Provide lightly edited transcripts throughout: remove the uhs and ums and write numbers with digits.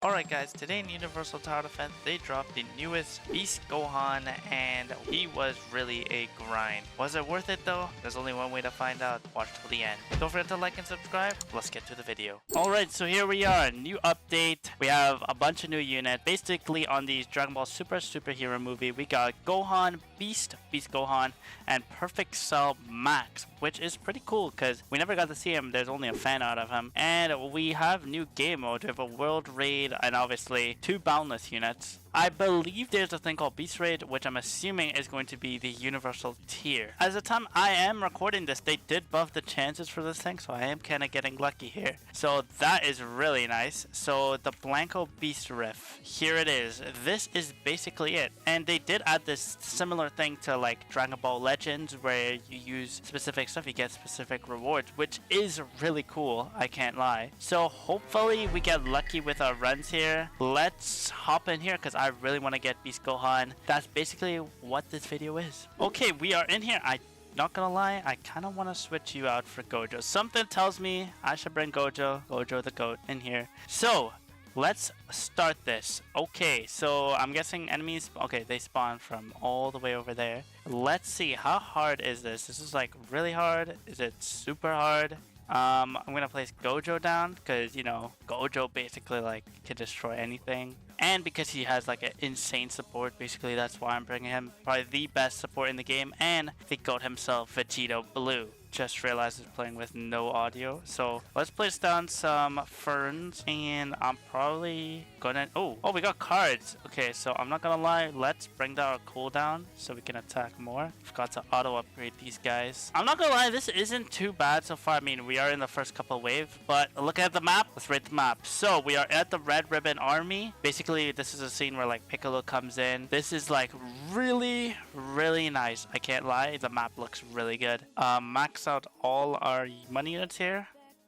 Alright guys, today in Universal Tower Defense, they dropped the newest Beast Gohan, and he was really a grind. Was it worth it though? There's only one way to find out. Watch till the end. Don't forget to like and subscribe. Let's get to the video. Alright, so here we are. New update. We have a bunch of new units. Basically on the Dragon Ball Super superhero movie, we got Gohan, Beast Gohan, and Perfect Cell Max, which is pretty cool because we never got to see him. There's only a fan art of him. And we have new game mode. We have a world raid and obviously 2 Boundless units. I believe there's a thing called Beast Raid, which I'm assuming is going to be the universal tier. As the time I am recording this, they did buff the chances for this thing, so I am kind of getting lucky here. So that is really nice. So the Blanco Beast Riff, here it is. This is basically it. And they did add this similar thing to like Dragon Ball Legends, where you use specific stuff, you get specific rewards, which is really cool, I can't lie. So hopefully we get lucky with our runs here. Let's hop in here because I really want to get Beast Gohan. That's basically what this video is. Okay, we are in here. I'm not gonna lie, I kind of want to switch you out for Gojo. Something tells me I should bring Gojo the goat in here. So let's start this. Okay, so I'm guessing enemies, okay, they spawn from all the way over there. Let's see, how hard is this? This is like really hard. Is it super hard? I'm gonna place Gojo down because, you know, Gojo basically like can destroy anything, and because he has like an insane support, basically that's why I'm bringing him. Probably the best support in the game, and the goat himself, Vegito Blue. Just realized he's playing with no audio, so let's place down some ferns, and I'm probably gonna oh we got cards. Okay, so I'm not gonna lie, let's bring down our cooldown so we can attack more. Forgot to auto upgrade these guys. I'm not gonna lie, this isn't too bad so far. I mean, we are in the first couple waves, but look at the map. Let's rate the map. So we are at the Red Ribbon Army. Basically this is a scene where like Piccolo comes in. This is like really nice, I can't lie. The map looks really good. Max out all our money units here.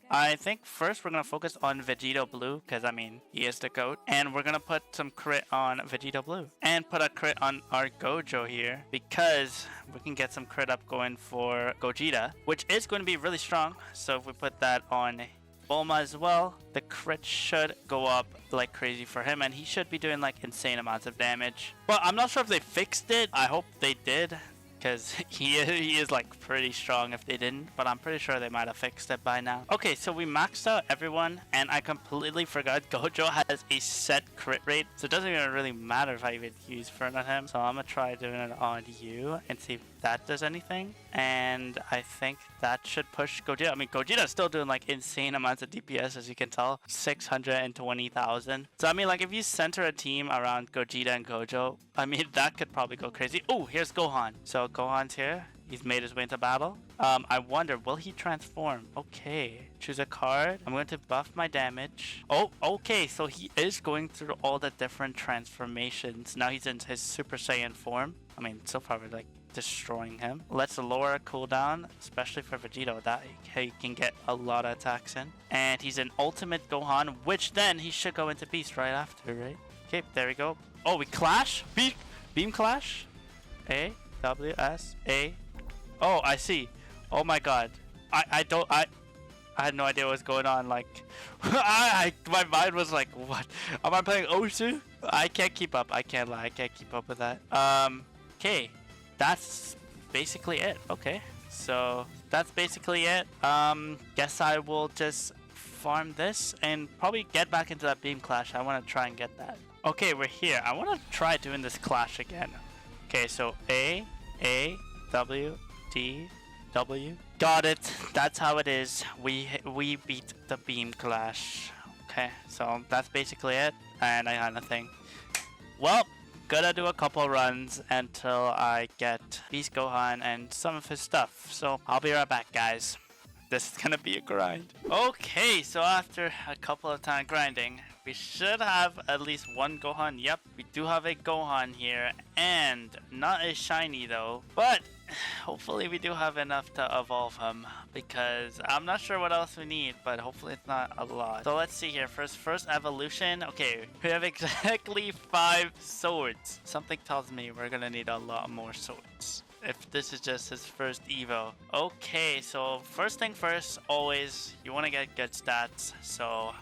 I think first we're gonna focus on Vegito Blue because I mean he is the goat, and we're gonna put some crit on Vegito Blue and put a crit on our Gojo here because we can get some crit up going for Gogeta, which is going to be really strong. So if we put that on Bulma as well, the crit should go up like crazy for him, and he should be doing like insane amounts of damage. But I'm not sure if they fixed it. I hope they did, because he is like pretty strong if they didn't, but I'm pretty sure they might have fixed it by now. Okay, so we maxed out everyone, and I completely forgot Gojo has a set crit rate, so it doesn't even really matter if I even use Fern on him. So I'm gonna try doing it on you and see if that does anything, and I think that should push Gogeta. I mean, Gogeta's still doing like insane amounts of DPS, as you can tell, 620,000. So I mean, like if you center a team around Gogeta and Gojo, I mean that could probably go crazy. Oh, here's Gohan. So Gohan's here. He's made his way into battle. I wonder, will he transform? Okay, choose a card. I'm going to buff my damage. Oh, okay, so he is going through all the different transformations. Now he's in his Super Saiyan form. I mean, so far we're like destroying him. Let's lower our cooldown, especially for Vegito, that he can get a lot of attacks in. And he's an Ultimate Gohan, which then he should go into Beast right after, right? Okay, there we go. Oh, we clash? Beam clash? A, W, S, A. Oh, I see. Oh my god. I had no idea what was going on. Like, my mind was like, what? Am I playing Osu? I can't keep up. I can't lie. I can't keep up with that. Okay. That's basically it. Okay. So, that's basically it. Guess I will just farm this and probably get back into that beam clash. I want to try and get that. Okay, we're here. I want to try doing this clash again. Okay, so A, W, D, W. Got it. That's how it is. We beat the beam clash. Okay, so that's basically it. And I had nothing. Well, gonna do a couple runs until I get Beast Gohan and some of his stuff. So I'll be right back, guys. This is gonna be a grind. Okay, so after a couple of times grinding, we should have at least one Gohan. Yep, we do have a Gohan here, and not a shiny though, but hopefully we do have enough to evolve him, because I'm not sure what else we need, but hopefully it's not a lot. So let's see here. First evolution. Okay, we have exactly 5 swords. Something tells me we're gonna need a lot more swords if this is just his first evo. Okay, so first thing first, always you want to get good stats, so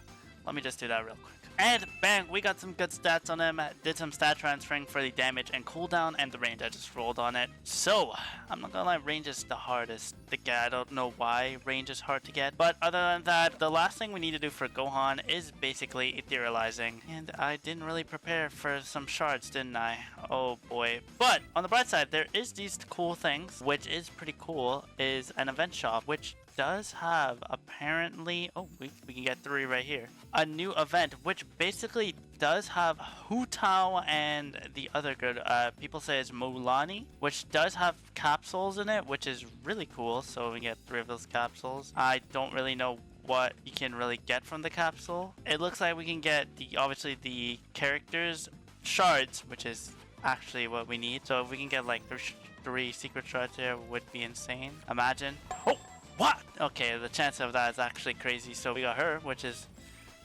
let me just do that real quick. And bang, we got some good stats on him. Did some stat transferring for the damage and cooldown and the range. I just rolled on it. So, I'm not gonna lie, range is the hardest to get. I don't know why range is hard to get. But other than that, the last thing we need to do for Gohan is basically etherealizing. And I didn't really prepare for some shards, didn't I? Oh boy. But on the bright side, there is these cool things, which is pretty cool, is an event shop, which does have apparently, oh, we can get 3 right here, a new event which basically does have Hu Tao and the other good people say it's Mulani, which does have capsules in it, which is really cool. So we get 3 of those capsules. I don't really know what you can really get from the capsule. It looks like we can get the obviously the characters shards, which is actually what we need. So if we can get like 3 secret shards here would be insane. Imagine. Oh, what? Okay, the chance of that is actually crazy. So we got her, which is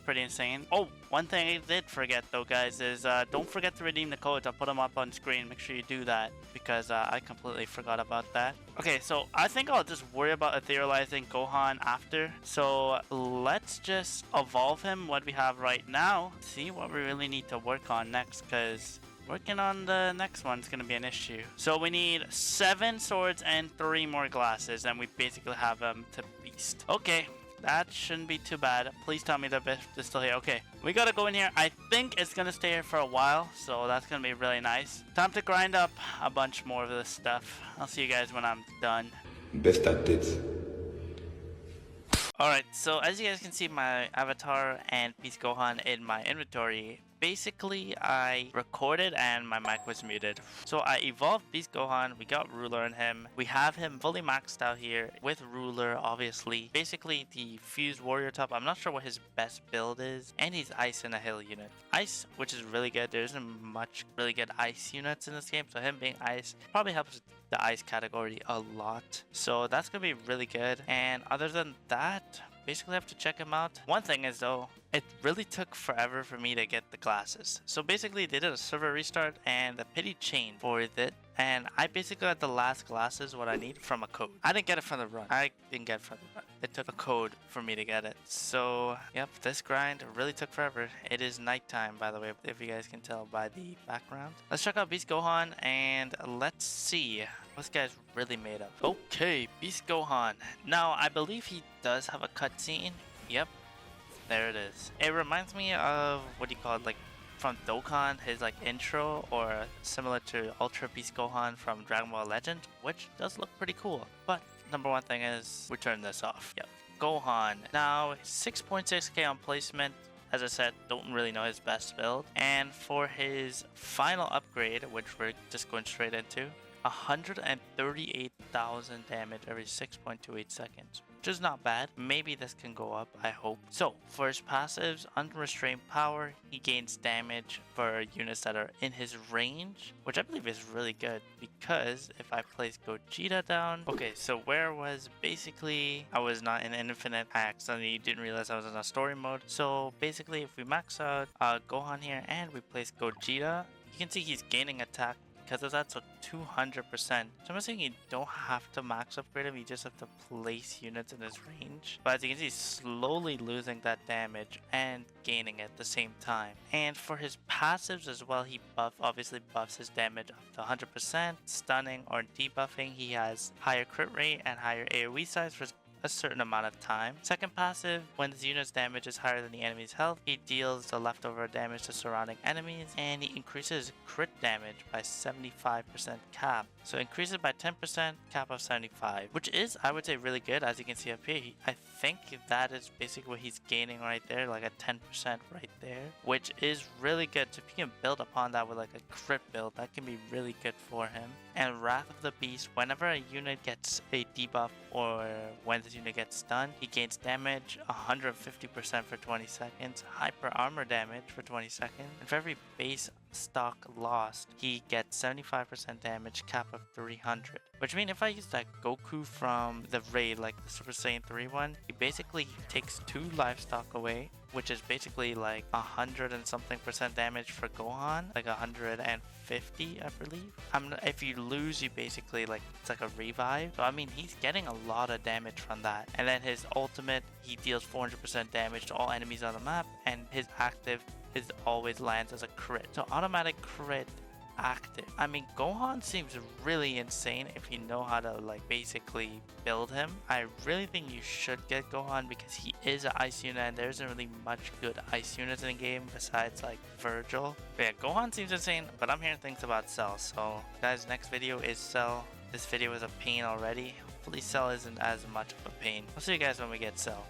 pretty insane. Oh, one thing I did forget though, guys, is don't forget to redeem the codes. I'll put them up on screen. Make sure you do that because I completely forgot about that. Okay, so I think I'll just worry about etherealizing Gohan after. So let's just evolve him what we have right now. See what we really need to work on next, because working on the next one's gonna be an issue. So we need 7 swords and 3 more glasses, and we basically have them to beast. Okay, that shouldn't be too bad. Please tell me the best is still here. Okay, we gotta go in here. I think it's gonna stay here for a while, so that's gonna be really nice. Time to grind up a bunch more of this stuff. I'll see you guys when I'm done. Best at it. Alright, so as you guys can see, my avatar and Beast Gohan in my inventory. Basically, I recorded and my mic was muted. So I evolved Beast Gohan, we got Ruler in him. We have him fully maxed out here with Ruler, obviously. Basically, the Fused Warrior top, I'm not sure what his best build is. And he's Ice in a Hill unit. Ice, which is really good. There isn't much really good Ice units in this game. So him being Ice probably helps the Ice category a lot. So that's going to be really good. And other than that, basically I have to check him out. One thing is though, it really took forever for me to get the glasses. So basically they did a server restart and the pity chain for it. And I basically got the last glasses what I need from a code. I didn't get it from the run. It took a code for me to get it. So yep, this grind really took forever. It is nighttime, by the way, if you guys can tell by the background. Let's check out Beast Gohan and let's see what this guy's really made of. Okay, Beast Gohan. Now I believe he does have a cutscene. Yep, there it is. It reminds me of what do you call it, like from Dokkan, his like intro, or similar to Ultra Beast Gohan from Dragon Ball Legend, which does look pretty cool. But number one thing is we turn this off. Yep, Gohan. Now 6.6k on placement. As I said, don't really know his best build. And for his final upgrade, which we're just going straight into, 138,000 damage every 6.28 seconds, which is not bad. Maybe this can go up, I hope. So for his passives, unrestrained power, he gains damage for units that are in his range, which I believe is really good because if I place Gogeta down, okay, so where was basically I was not in infinite, I accidentally didn't realize I was in a story mode. So basically if we max out Gohan here and we place Gogeta, you can see he's gaining attack because of that, so 200%. So I'm not saying you don't have to max upgrade him, you just have to place units in his range. But as you can see, he's slowly losing that damage and gaining it at the same time. And for his passives as well, he obviously buffs his damage up to 100%. Stunning or debuffing, he has higher crit rate and higher AoE size for a certain amount of time. Second passive, when this unit's damage is higher than the enemy's health, he deals the leftover damage to surrounding enemies, and he increases crit damage by 75% cap. So increases by 10%, cap of 75, which is, I would say, really good. As you can see up here, I think that is basically what he's gaining right there, like a 10% right there, which is really good. So if you can build upon that with like a crit build, that can be really good for him. And Wrath of the Beast, whenever a unit gets a debuff or when this unit gets stunned, he gains damage 150% for 20 seconds, hyper armor damage for 20 seconds, and for every base stock lost, he gets 75% damage, cap of 300. Which means if I use that Goku from the raid, like the Super Saiyan 3 one, he basically takes 2 livestock away, which is basically like 100 and something percent damage for Gohan, like 150, I believe. If you lose, you basically like, it's like a revive. So I mean, he's getting a lot of damage from that. And then his ultimate, he deals 400% damage to all enemies on the map, and his active is always lands as a crit. So automatic crit active. I mean, Gohan seems really insane if you know how to like basically build him. I really think you should get Gohan because he is an ice unit and there isn't really much good ice units in the game besides like Virgil. But yeah, Gohan seems insane, but I'm hearing things about Cell. So guys, next video is Cell. This video was a pain already. Hopefully Cell isn't as much of a pain. I'll see you guys when we get Cell.